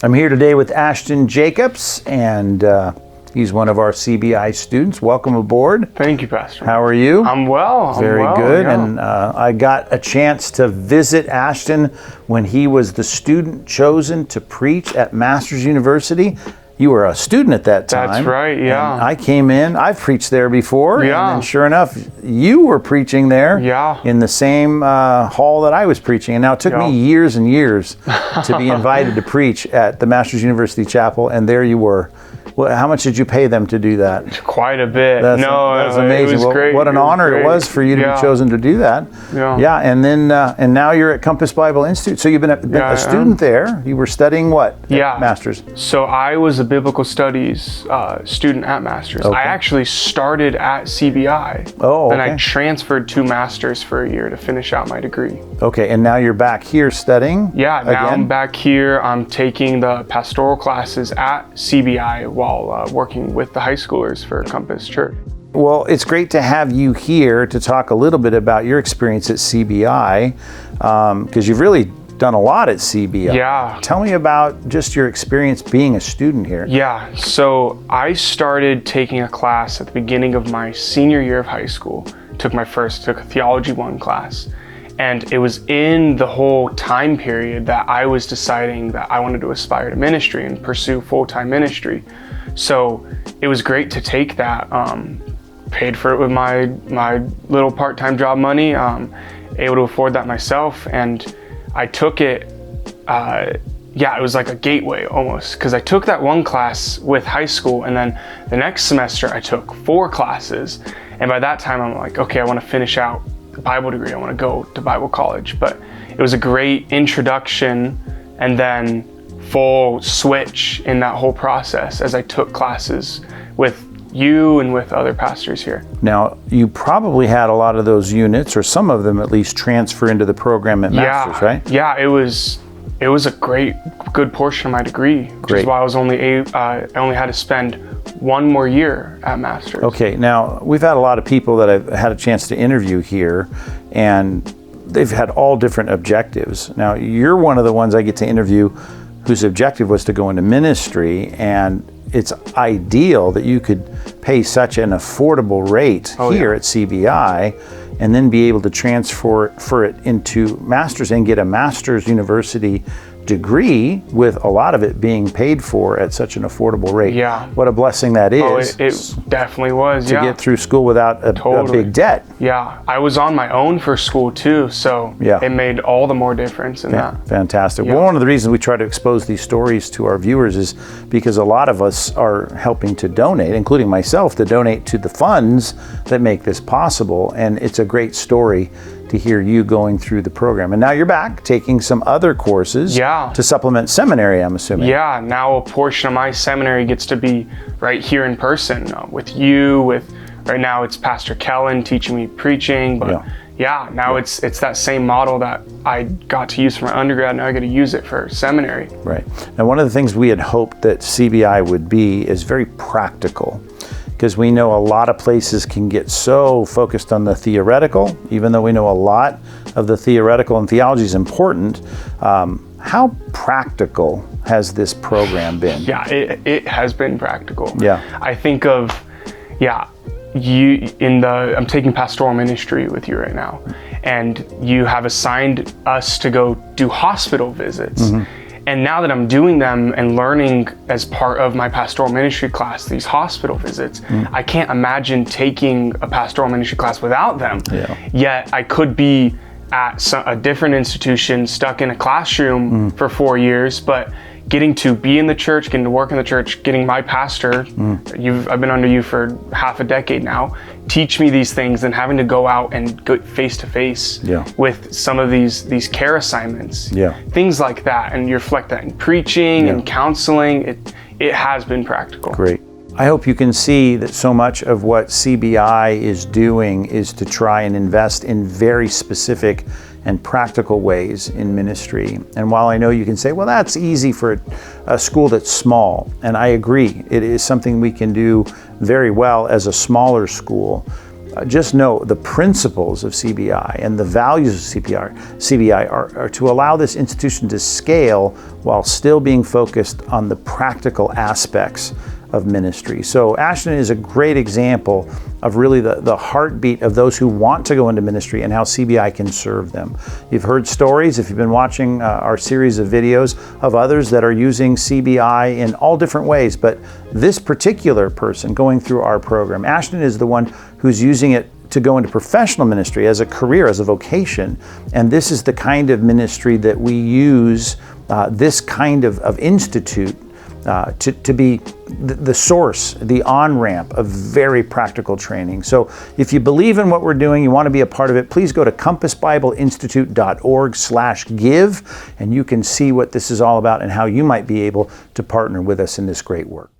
I'm here today with Ashton Jacobs, and he's one of our CBI students. Welcome aboard. Thank you, Pastor. How are you? I'm well. Very good. Yeah. And I got a chance to visit Ashton when he was the student chosen to preach at Masters University. You were a student at that time. That's right, yeah. And I came in, I've preached there before, yeah. And sure enough, you were preaching there in the same hall that I was preaching. And now it took me years and years to be invited to preach at the Masters University Chapel, and there you were. Well, how much did you pay them to do that? Quite a bit. That's amazing. It was great. What an honor it was for you to be chosen to do that. Yeah. And then and now you're at Compass Bible Institute. So you've been a student there. You were studying what? At Masters. So I was a biblical studies student at Masters. I actually started at CBI. Oh, okay. Then I transferred to Masters for a year to finish out my degree. Okay, and now you're back here studying? Yeah, now I'm back here. I'm taking the pastoral classes at CBI while working with the high schoolers for Compass Church. Well, it's great to have you here to talk a little bit about your experience at CBI, because you've really done a lot at CBI. Yeah. Tell me about just your experience being a student here. Yeah, so I started taking a class at the beginning of my senior year of high school. Took a Theology 1 class. And it was in the whole time period that I was deciding that I wanted to aspire to ministry and pursue full-time ministry. So it was great to take that, paid for it with my little part-time job money, able to afford that myself. And I took it, it was like a gateway almost, because I took that one class with high school, and then the next semester I took 4 classes. And by that time I'm like, okay, I want to finish out the Bible degree. I want to go to Bible college. But it was a great introduction and then full switch in that whole process as I took classes with you and with other pastors here. Now, you probably had a lot of those units, or some of them at least, transfer into the program at Masters, right? Yeah, it was a good portion of my degree, which is why I was I only had to spend 1 more year at Masters. Okay, now we've had a lot of people that I've had a chance to interview here, and they've had all different objectives. Now, you're one of the ones I get to interview whose objective was to go into ministry, and it's ideal that you could pay such an affordable rate here at CBI and then be able to transfer it into Masters and get a Masters University degree with a lot of it being paid for at such an affordable rate. Yeah. What a blessing that is. It definitely was, to get through school without a big debt. Yeah, I was on my own for school too, so it made all the more difference in that. Fantastic. Well, one of the reasons we try to expose these stories to our viewers is because a lot of us are helping to donate, including myself, to donate to the funds that make this possible, and it's a great story to hear you going through the program. And now you're back taking some other courses to supplement seminary, I'm assuming. Yeah, now a portion of my seminary gets to be right here in person with you, right now it's Pastor Kellen teaching me preaching, but now it's that same model that I got to use for my undergrad, now I get to use it for seminary. Right. Now, one of the things we had hoped that CBI would be is very practical, because we know a lot of places can get so focused on the theoretical, even though we know a lot of the theoretical, and theology is important. How practical has this program been? Yeah, it has been practical. Yeah. I think of, I'm taking pastoral ministry with you right now, and you have assigned us to go do hospital visits. Mm-hmm. And now that I'm doing them and learning as part of my pastoral ministry class, these hospital visits, I can't imagine taking a pastoral ministry class without them. Yet I could be at a different institution, stuck in a classroom for 4 years, but getting to be in the church, getting to work in the church, getting my pastor, I've been under you for half a decade now, teach me these things, and having to go out and go face to face with some of these care assignments, things like that, and you reflect that in preaching and counseling. It has been practical. Great. I hope you can see that so much of what CBI is doing is to try and invest in very specific and practical ways in ministry. And while I know you can say, well, that's easy for a school that's small, and I agree, it is something we can do very well as a smaller school. just know the principles of CBI and the values of CBI are to allow this institution to scale while still being focused on the practical aspects of ministry. So Ashton is a great example of really the heartbeat of those who want to go into ministry and how CBI can serve them. You've heard stories, if you've been watching our series of videos, of others that are using CBI in all different ways, but this particular person going through our program, Ashton is the one who's using it to go into professional ministry as a career, as a vocation. And this is the kind of ministry that we use, this kind of institute to be the source, the on-ramp of very practical training. So if you believe in what we're doing, you want to be a part of it, please go to compassbibleinstitute.org/give, and you can see what this is all about and how you might be able to partner with us in this great work.